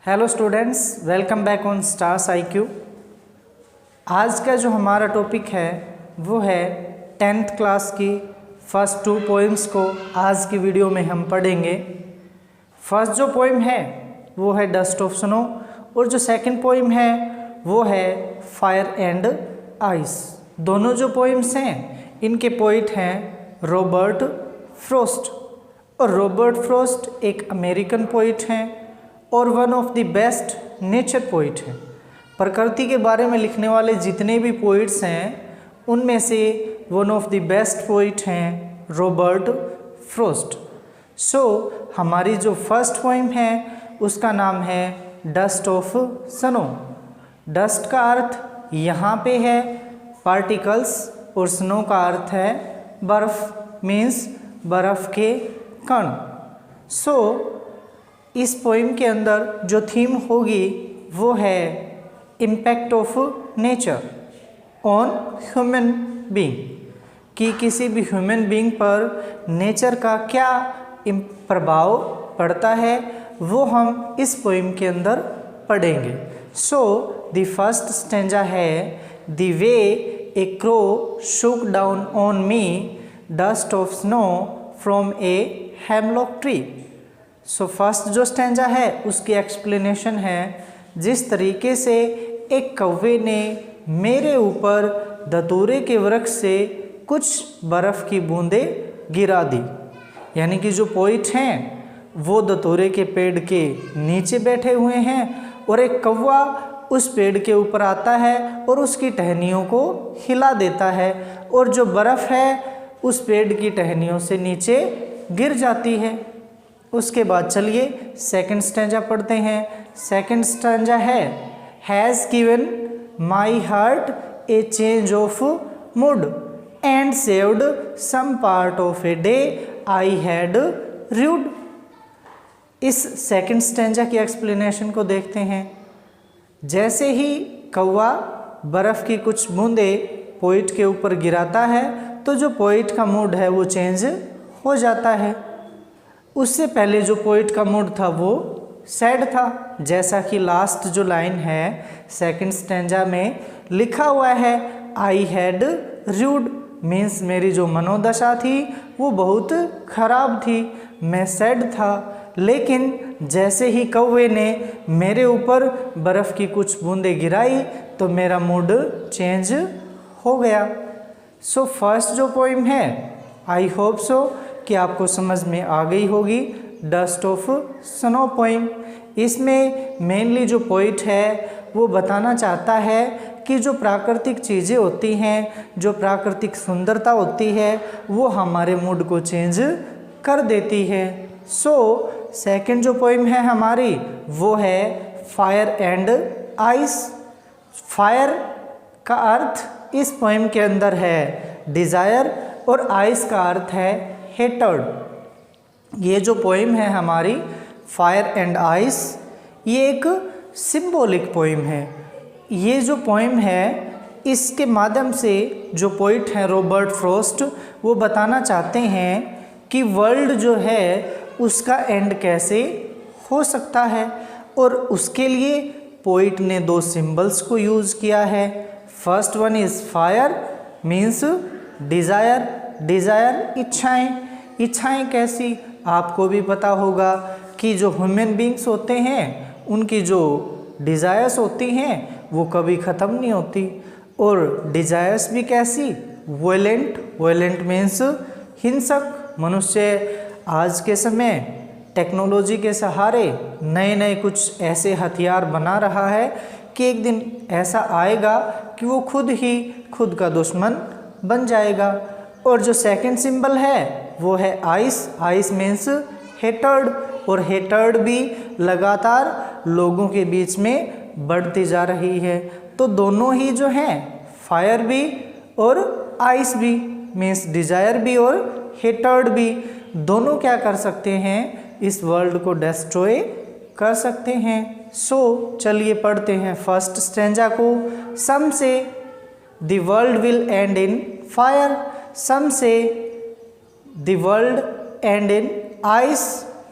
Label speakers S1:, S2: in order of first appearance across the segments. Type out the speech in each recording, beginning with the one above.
S1: Hello students, welcome back on stars IQ। आज का जो हमारा टॉपिक है वो है 10th क्लास की फर्स्ट 2 पोइम्स को आज की वीडियो में हम पढ़ेंगे। फर्स्ट जो पोइम है वो है डस्ट ऑफ स्नो और जो सेकंड पोइम है वो है फायर एंड आइस। दोनों जो पोइम्स हैं इनके पोइट हैं रॉबर्ट फ्रॉस्ट। और रॉबर्ट फ्रॉस्ट एक अमेरिकन पोइट हैं और one of the best nature poet हैं। प्रकृति के बारे में लिखने वाले जितने भी पोइट्स हैं उनमें से one of the best poet हैं रॉबर्ट फ्रॉस्ट। सो हमारी जो फर्स्ट पोइम है उसका नाम है डस्ट ऑफ स्नो। डस्ट का अर्थ यहाँ पे है पार्टिकल्स और स्नो का अर्थ है बर्फ़, मीन्स बर्फ़ के कण। सो इस पोइम के अंदर जो थीम होगी वो है impact of nature on human being, कि किसी भी ह्यूमन बीइंग पर नेचर का क्या प्रभाव पड़ता है वो हम इस पोइम के अंदर पढ़ेंगे। सो द फर्स्ट स्टेंजा है the way A crow shook down on me dust of snow from a hemlock tree. So first जो स्टेंजा है उसकी एक्सप्लेनेशन है जिस तरीके से एक कौवे ने मेरे ऊपर धतूरे के वृक्ष से कुछ बर्फ़ की बूंदें गिरा दी। यानी कि जो पोइट हैं वो धतूरे के पेड़ के नीचे बैठे हुए हैं और एक कौवा उस पेड़ के ऊपर आता है और उसकी टहनियों को हिला देता है और जो बर्फ़ है उस पेड़ की टहनियों से नीचे गिर जाती है। उसके बाद चलिए सेकंड स्टैंजा पढ़ते हैं। सेकंड स्टैंजा है has given my heart a change of mood and saved some part of a day I had rued. इस सेकंड स्टैंजा की एक्सप्लेनेशन को देखते हैं। जैसे ही कौवा बर्फ़ की कुछ बूंदें पोइट के ऊपर गिराता है तो जो पोइट का मूड है वो चेंज हो जाता है। उससे पहले जो पोइट का मूड था वो सैड था, जैसा कि लास्ट जो लाइन है सेकंड स्टैंजा में लिखा हुआ है आई हैड रूड, मीन्स मेरी जो मनोदशा थी वो बहुत ख़राब थी, मैं सैड था। लेकिन जैसे ही कौवे ने मेरे ऊपर बर्फ़ की कुछ बूंदें गिराई तो मेरा मूड चेंज हो गया। सो फर्स्ट जो पोइम है आई होप सो कि आपको समझ में आ गई होगी डस्ट ऑफ स्नो पोइम। इसमें मेनली जो पोइट है वो बताना चाहता है कि जो प्राकृतिक चीज़ें होती हैं, जो प्राकृतिक सुंदरता होती है वो हमारे मूड को चेंज कर देती है। सो सेकंड जो पोइम है हमारी वो है फायर एंड आइस। फायर का अर्थ इस पोइम के अंदर है डिज़ायर और आइस का अर्थ है हेटर्ड। ये जो पोइम है हमारी फायर एंड आइस ये एक सिंबॉलिक पोइम है। ये जो पोइम है इसके माध्यम से जो पोइट हैं रॉबर्ट फ्रॉस्ट वो बताना चाहते हैं कि वर्ल्ड जो है उसका एंड कैसे हो सकता है और उसके लिए पोइट ने 2 सिंबल्स को यूज़ किया है। First one is fire, means desire, desire इच्छाएं कैसी, आपको भी पता होगा कि जो ह्यूमन बींग्स होते हैं उनकी जो डिज़ायर्स होती हैं वो कभी ख़त्म नहीं होती। और डिज़ायर्स भी कैसी, वोलेंट मीन्स हिंसक। मनुष्य आज के समय टेक्नोलॉजी के सहारे नए नए कुछ ऐसे हथियार बना रहा है कि एक दिन ऐसा आएगा कि वो खुद का दुश्मन बन जाएगा। और जो सेकंड सिंबल है वो है आइस मीन्स हेटर्ड, और हेटर्ड भी लगातार लोगों के बीच में बढ़ती जा रही है। तो दोनों ही जो हैं फायर भी और आइस भी, मीन्स डिज़ायर भी और हेटर्ड भी, दोनों क्या कर सकते हैं, इस वर्ल्ड को डिस्ट्रॉय कर सकते हैं। सो चलिए पढ़ते हैं फर्स्ट स्टेंजा को। Some say the world will end in fire, some say the world end in ice,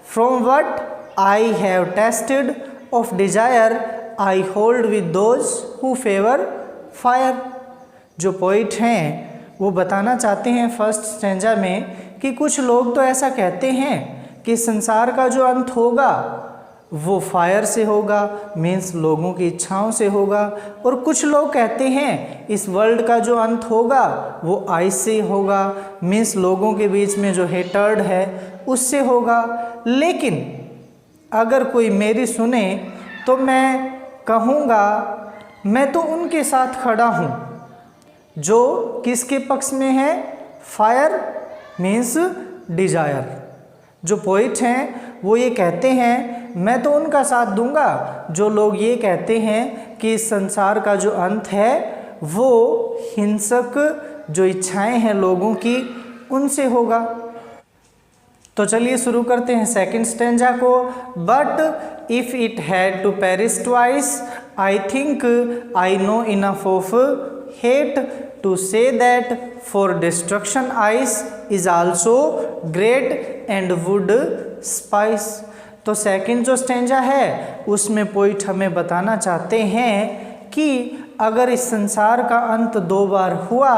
S1: from what I have tasted of desire I hold with those who favour fire. जो poet हैं वो बताना चाहते हैं first stanza में कि कुछ लोग तो ऐसा कहते हैं कि संसार का जो अंत होगा वो फायर से होगा, मीन्स लोगों की इच्छाओं से होगा, और कुछ लोग कहते हैं इस वर्ल्ड का जो अंत होगा वो आइस से होगा, मीन्स लोगों के बीच में जो हेटर्ड है उससे होगा। लेकिन अगर कोई मेरी सुने तो मैं कहूँगा मैं तो उनके साथ खड़ा हूँ जो किसके पक्ष में है, फायर मीन्स डिजायर। जो पोइट हैं वो ये कहते हैं मैं तो उनका साथ दूंगा जो लोग ये कहते हैं कि इस संसार का जो अंत है वो हिंसक जो इच्छाएं हैं लोगों की उनसे होगा। तो चलिए शुरू करते हैं सेकंड स्टेंजा को। But if it had to perish twice I think I know enough of hate to say that for destruction ice is also great and would suffice. तो सेकंड जो स्टेंजा है उसमें पोइट हमें बताना चाहते हैं कि अगर इस संसार का अंत 2 बार हुआ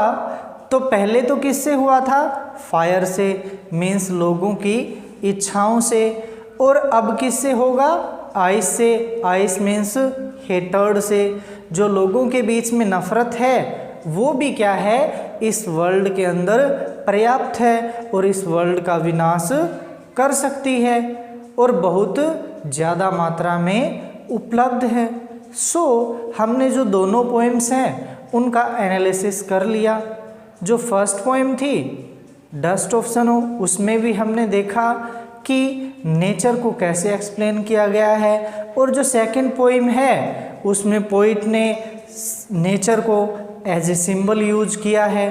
S1: तो पहले तो किससे हुआ था, फायर से, मीन्स लोगों की इच्छाओं से, और अब किससे होगा, आइस से। आइस मीन्स हेटर्ड से। जो लोगों के बीच में नफरत है वो भी क्या है, इस वर्ल्ड के अंदर पर्याप्त है और इस वर्ल्ड का विनाश कर सकती है और बहुत ज़्यादा मात्रा में उपलब्ध है। हमने जो दोनों पोएम्स हैं उनका एनालिसिस कर लिया। जो फर्स्ट पोएम थी डस्ट ऑफ सनो, उसमें भी हमने देखा कि नेचर को कैसे एक्सप्लेन किया गया है, और जो सेकंड पोएम है उसमें पोइट ने नेचर को एज ए सिंबल यूज किया है।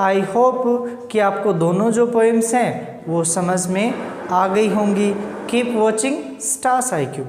S1: आई होप कि आपको दोनों जो पोएम्स हैं वो समझ में आ गई होंगी। Keep watching stars IQ।